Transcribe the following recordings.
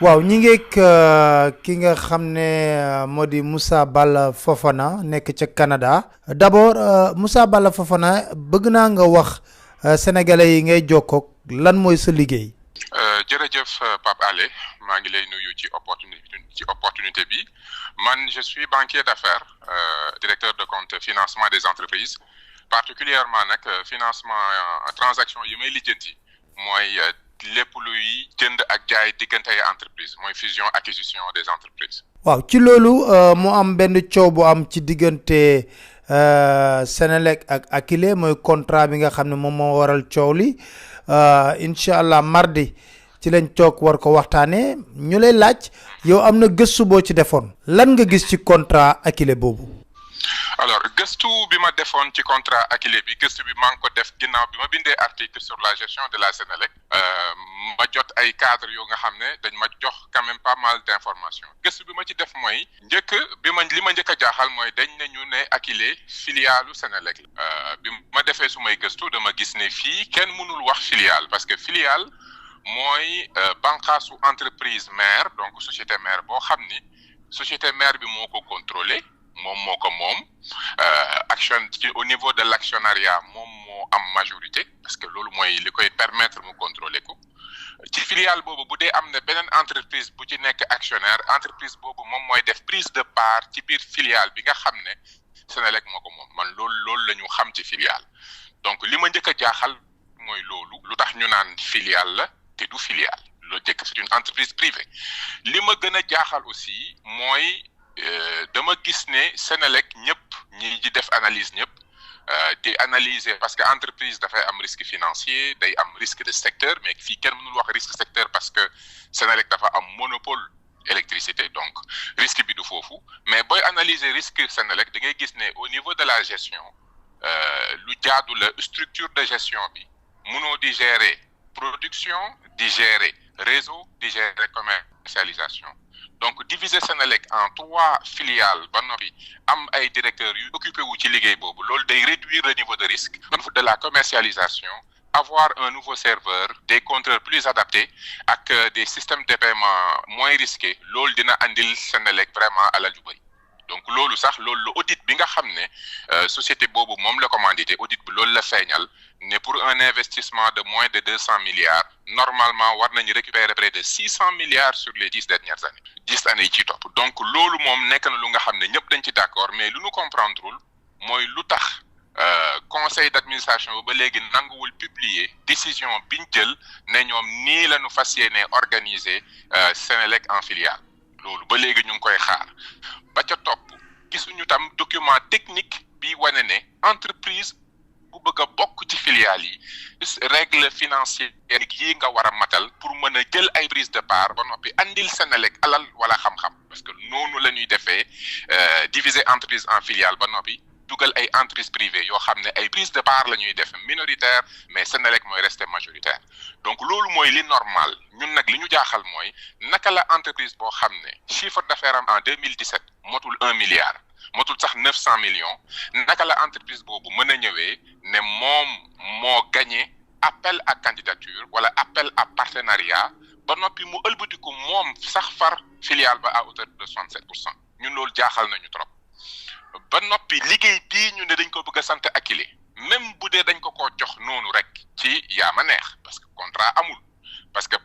waaw ñi ngeeg ki nga xam ne moo di Moussa Balla Fofana nekk ca Canada d'abord Moussa Balla Fofana bëgg naa nga wax sénégalais yi ngay jokkoog lan mooy sa liggéey. jërëjëf Pape Alé maa ngi lay nuyu ci opportunité bi man je suis banquier d'affaires directeur de compte financement des entreprises particulièrement nag financement transaction yi may lijjanti mooy lépp luy jënd ak jaay diggante ay entreprise mooy fusion acquisition des entreprises. waaw ci loolu mu am benn coow bu am ci diggante Senelec ak Akilee mooy contrat bi nga xam ne moom moo waral coow li incha allah mardi ci lañ toog war ko waxtaanee ñu lay laaj yow am na gëstu boo ci defoon lan nga gis ci contrat Akilee boobu. alors gëstu bi ma defoon ci contrat Akilee bi gëstu bi maa ngi ko def ginnaaw bi ma bindee article sur la gestion de la Senelec ma jot ay cadres yoo nga xam ne dañ ma jox quand même pas mal d'informations gëstu bi ma ci def mooy li ma njëkk a jaaxal mooy dañ ne ñu ne Akilee filialu Senelec bi ma defee su may gëstu dama gis ne fii kenn mënul wax filiale parce que filiale mooy banqaasu entreprise mère donc société mère boo xam ni société mère bi moo ko contrôlé moom moo ko moom action au niveau de l'actionnariat moom moo am majorité parce que loolu mooy li koy permettre mu contrôler ko ci filiale boobu bu dee am na beneen entreprise bu ci nekk actionnaire entreprise boobu moom mooy def prise de part ci biir filiale bi nga xam ne Senelec moo ko moom man loolu la ñu xam ci filiale donc li ma njëkk a jaaxal mooy loolu lu tax ñu naan filiale la te du filiale loolu njëkk c'est une entreprise privée li ma gën a jaaxal aussi mooy dama gis ne Senelec ñëpp ñi di def analyse ñëpp di analyser parce que entreprise dafay am risque financier day am risque de secteur mais fii kenn mënul wax risque secteur parce que Senelec dafa am monopole électricité donc risque bi du foofu mais booy analyser risque Senelec da ngay gis ne au niveau de la gestion lu jaadu la structure de gestion bi mënoo di gérer production di gérer réseau di gérer commercialisation donc diviser Senelec en 3 filiales ba noppi am ay directeurs yu occupé wu ci liggéey boobu loolu day réduire le niveau de risque de la commercialisation avoir un nouveau serveur des compteurs plus adaptés ak des systèmes de paiement moins risqués loolu dina andil Senelec vraiment alal ju bëri donc loolu la audit bi nga xam ne société boobu moom la commandité audit bi loolu la feeñal ne pour un investissement de moins de 200 milliards normalement war nañu récupérer près de 600 milliards sur les 10 dernières années 10 années yi ci topp donc loolu moom nekk na lu nga xam ne ñëpp dañ ci d'accord mais lu ñu comprendrewul mooy lu tax conseil d'administration ba léegi nanguwul publier décision biñ jël ne ñoom nii la ñu fas yéene organiser Senelec en filiale loolu ba léegi ñu ngi koy xaar ba ca topp gisuñu tam document technique bi wane ne entreprise bu bëgg a bokk ci filiale yi règle financière yi nga war a matal pour mën a jël ay prise de part ba noppi andil Senelec alal wala xam-xam parce que noonu la ñuy defee diviser entreprise en filiale ba noppi dugal ay entreprise privée yoo xam ne ay prise de part la ñuy def minoritaire mais Senelec mooy rester majoritaire donc loolu mooy li normal ñun nag li ñu jaaxal mooy naka la entreprise boo xam ne chiffre d'affaires am en 2017 motul 1 milliard motul sax 900 millions naka la entreprise boobu mën a ñëwee ne moom moo gagné appel à candidature wala appel à partenariat ba noppi mu ëlbatiku moom sax far filiale ba à hauteur de 67% ñun loolu jaaxal nañu trop ba noppi liggéey bii ñu ne dañ ko bëgg a sant Akilee même bu dee dañ ko jox noonu rek ci yaa ma neex parce que contrat amul parce que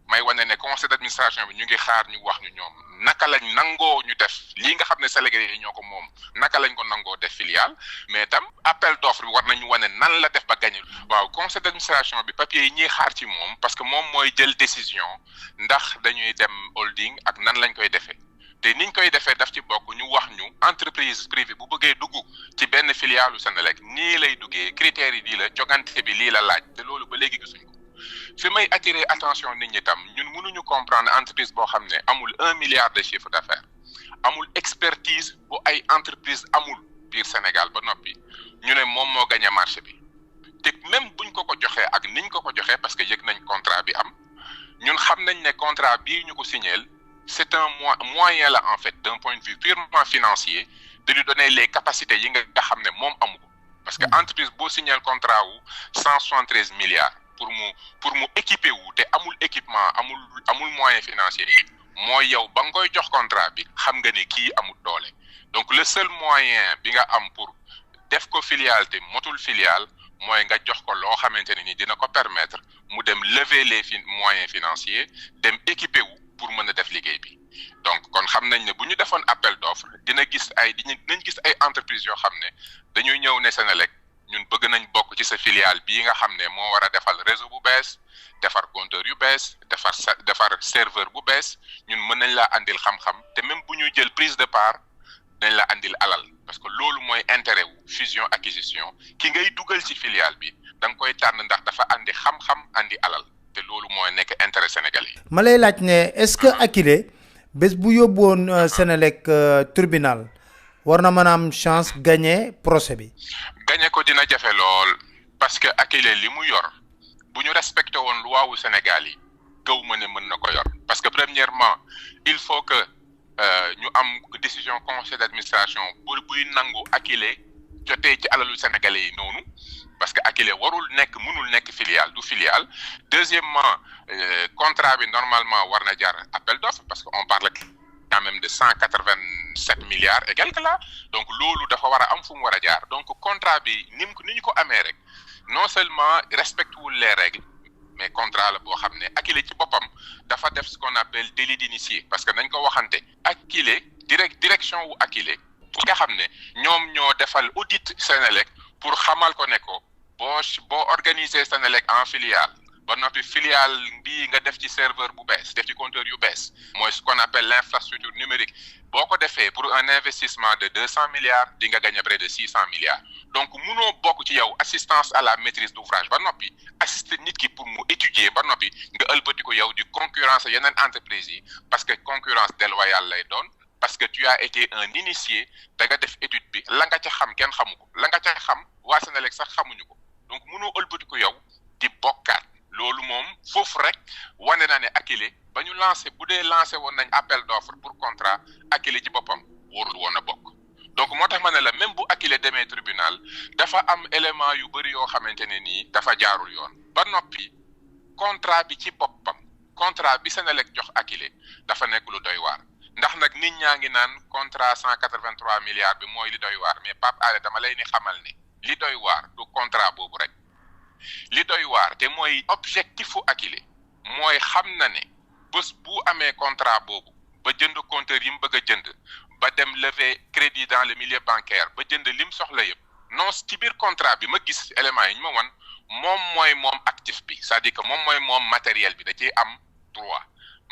may wane ne conseil d'administration bi ñu ngi xaar ñu wax ñu ñoom naka lañ nangoo ñu def lii nga xam ne Sénégalais yi ñoo ko moom naka lañ ko nangoo def filiale mais tam appel d'offre bi war nañu wane nan la def ba gagné waaw conseil d'administration bi papier yi ñuy xaar ci moom parce que moom mooy jël décision ndax dañuy dem holding ak nan lañ koy defee te niñ koy defee daf ci bokk ñu wax ñu entreprise privée bu bëggee dugg ci benn filiale u Senelec nii lay duggee critères yi lii la jogante bi lii la laaj te loolu ba léegi gisuñ ko fi may attirer attention nit ñi tam ñun mënuñu comprendre entreprise boo xam ne amul 1 milliard de chiffre d'affaires amul expertise bu ay entreprise amul biir Sénégal ba noppi ñu ne moom moo gagné marché bi te même buñ ko joxee ak niñ ko joxee parce que yëg nañ contrat bi am ñun xam nañ ne contrat bii ñu ko signéel c'est un moyen là en fait d'un point de vue purement financier de lui donner les capacités yi nga xam ne moom amu ko parce que entreprise boo signé contrat wu 173 milliards pour mu équiper wu te amul équipement amul moyen financier yi mooy yow ba nga koy jox contrat bi xam nga ne kii amul doole donc le seul moyen bi nga am pour def ko filiale te motul filiale mooy nga jox ko loo xamante ne ni dina ko permettre mu dem lever les moyens financiers dem équiper wu pour mën a def liggéey bi donc kon xam nañ ne bu ñu defoon appel d'offre dinañ gis ay entreprises yoo xam ne dañuy ñëw ne Senelec ñun bëgg nañ bokk ci sa filiale bii nga xam ne moo war a defal réseau bu bees defar compteur yu bees defar serveur bu bees ñun mën nañ laa andil xam-xam te même bu ñu jël prise de part dañ la andil alal parce que loolu mooy intérêt wu fusion acquisition ki ngay dugal ci filiale bi da nga koy tànn ndax dafa andi xam-xam andi alal te loolu mooy nekk intérêt sénégalais. ma lay laaj ne est-ce que Akilee bés bu yóbbuwoon Senelec tribunal war na mën a am chance gagner procès bi. gagner ko dina jafe lool parce que Akilee li mu yor bu ñu respecté woon loi wu Sénégal yi gaw ma ne mën na ko yor parce que premièrement il faut que ñu am décision conseil d'administration buy nangu Akilee jotee ci alalu sénégalais yi noonu parce que Akilee mënul nekk filiale du filiale. Deuxièmement contrat bi normalement war na jaar appel d'offre parce que on parle quand même de 187 milliards et quelques là donc loolu dafa war a am fu mu war a jaar donc contrat bi ni ñu ko amee rek non seulement respecte wul les règles mais contrat la boo xam ne Akilee ci boppam dafa def ce qu'on appelle délit d'initié parce que nañ ko waxante Akilee direction wu Akilee pour nga xam ne ñoom ñoo defal audit Senelec pour xamal ko ne ko boo organiser Senelec en filiale ba noppi filiale bii nga def ci serveur bu bees def ci compteur yu bees mooy ce qu'on appelle l'infrastructure numérique boo ko defee pour un investissement de 200 milliards di nga gagner près de 600 milliards donc munoo bokk ci yow assistance à la maîtrise d'ouvrage ba noppi assister nit ki pour mu étudier ba noppi nga ëlbati ko yow di concurrence yeneen entreprise yi parce que concurrence déloyale lay doon parce que tu as été un initié da nga def étude bi la nga ca xam kenn xamu ko la nga ca xam waa Senelec sax xamuñu ko donc munoo ëlbati ko yow di bokkaat loolu moom foofu rek wane na ne Akilee ba ñu lancé woon nañ appel d'offre pour contrat Akilee ci boppam warul woon a bokk donc moo tax ma ne la même bu Akilee demee tribunal dafa am élément yu bëri yoo xamante ne nii dafa jaarul yoon ba noppi contrat bi ci boppam contrat bi Senelec jox Akilee dafa nekk lu doy waar ndax nag nit ñaa ngi naan contrat 183 milliards bi mooy li doy waar mais Pape Alé dama lay ni xamal ne li doy waar du contrat boobu rek li doy waar te mooy objectifu Akilee mooy xam na ne bés bu amee contrat boobu ba jënd compteur yi mu bëgg a jënd ba dem lever crédit dans le milieu bancaire ba jënd lim soxla yëpp non ci biir contrat bi ma gis éléments yi ñu ma wan moom actif bi c'est-à-dire que moom mooy moom matériel bi da ciy am droit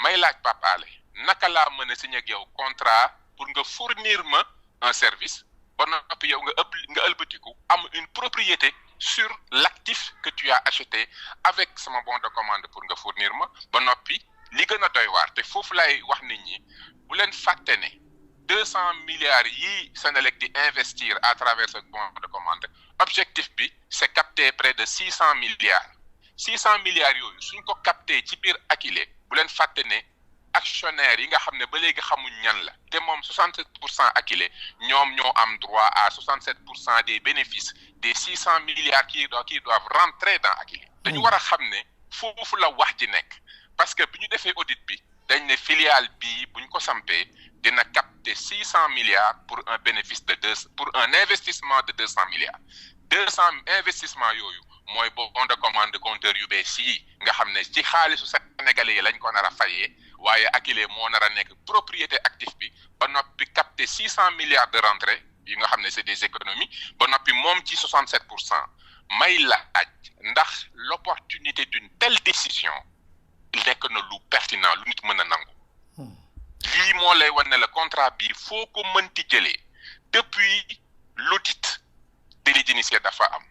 may laaj Pape Alé naka laa mën a signé ak yow contrat pour nga fournir ma un service ba noppi yow nga ëlbatiku am une propriété sur l'actif que tu as acheté avec sama bon de commande pour nga fournir ma ba noppi li gën a doy waar te foofu lay wax nit ñi bu leen fàtte ne 200 milliards yi Senelec di investir à travers ce bon de commande objectif bi c'est capter près de 600 milliards 600 milliards yooyu suñ ko capter ci biir Akilee bu leen fàtte ne actionnaires yi nga xam ne ba léegi xamuñ ñan la te moom 67% Akilee ñoom ñoo am droit à 67% des bénéfices des 600 milliards qui doivent rentrer dans Akilee dañu war a xam ne foofu la wax ji nekk parce que bi ñu defee audit bi dañ ne filiale bii buñ ko sampee dina capter 600 milliards pour un bénéfice pour un investissement de 200 milliards 200 investissement yooyu mooy bon de commande compteur yu bees yi nga xam ne ci xaalisu sénégalais yi lañ ko nar a fayee waaye Akilee moo nar a nekk propriété actif bi ba noppi capter 600 milliards de rentrée yi nga xam ne c'est des économies ba noppi moom ci 67% may laaj ndax l'opportunité d'une telle décision nekk na lu pertinent lu nit mën a nangu lii moo lay wan ne le contrat bi foo ko mënti jëlee depuis l'audit délit d'initié dafa am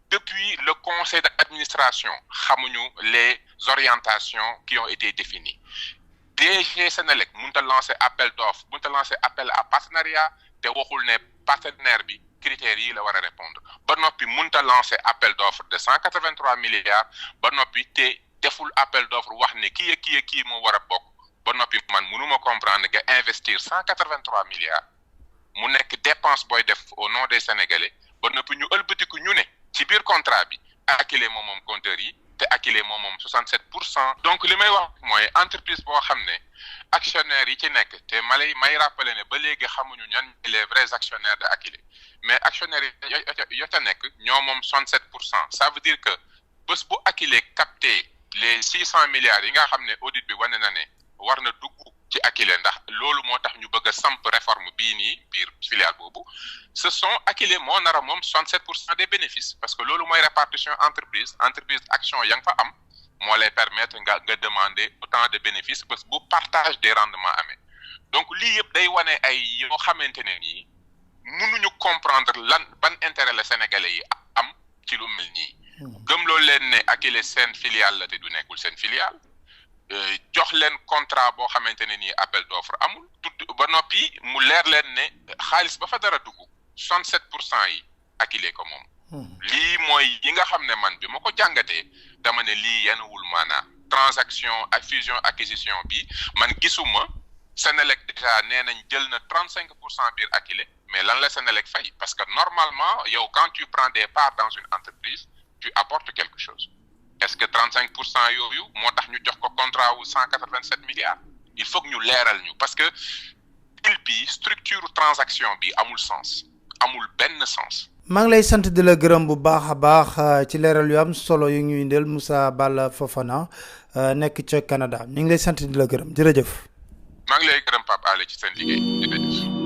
depuis le conseil d'administration xamuñu les orientations qui ont été définies DG Senelec mënut a lancer appel d'offre mënut a lancer appel à partenariat te waxul ne partenaire bi critères yi la war a répondre ba noppi mënut a lancer appel d'offre de 183 milliards ba noppi te deful appel d'offre wax ne kii moo war a bokk ba noppi man mënuma comprendre que investir 183 milliards mu nekk dépense booy def au nom des Sénégalais ba noppi ñu ëlbatiku ñu ne ci biir contrat bi Akilee moom compteur yi te Akilee moom 67%. donc li may wax mooy entreprise boo xam ne actionnaires yi ci nekk te may rappeler ne ba léegi xamuñu ñan les vrais actionnaires de Akilee mais actionnaires yi yo ca nekk ñoo moom 67%. ça veut dire que bés bu Akilee capté les 600 milliards yi nga xam ne audit bi wane na ne war na dugg ci Akilee ndax loolu moo tax ñu bëgg a samp réforme bii nii biir filiale boobu ce sont Akilee moo nar a moom 67% des bénéfices parce que loolu mooy répartition entreprise action ya nga fa am moo lay permettre nga demander autant de bénéfices parce que bu partage des rendements amee donc lii yëpp day wane ay yoo xamante ne nii mënuñu comprendre ban intérêt la sénégalais yi am ci lu mel nii gëm loolu leen ne Akilee seen filiale la te du nekkul seen filiale jox leen contrat boo xamante ne nii appel d'offre amul tudd ba noppi mu leer leen ne xaalis ba fa dara dugg 67% yi Akilee ko moom lii mooy yi nga xam ne man bi ma ko jàngatee dama ne lii yenuwul maanaa transaction ak fusion acquisition bi man gisuma Senelec déjà nee nañ jël na 35% biir Akilee mais lan la Senelec fay parce que normalement yow quand tu prends des parts dans une entreprise tu apportes quelque chose est-ce que 35% yooyu moo tax ñu jox ko contrat wu 187 milliards il faut que ñu leeral ñu parce que il bi structure transaction bi amul sens amul benn sens. maa ngi lay sant di la gërëm bu baax a baax ci leeral yu am solo yu ñuy indil Moussa Balla Fofana nekk ca Canada ñu ngi lay sant di la gërëm jërëjëf. maa ngi lay gërëm Pape Alé ci seen liggéey jërëjëf.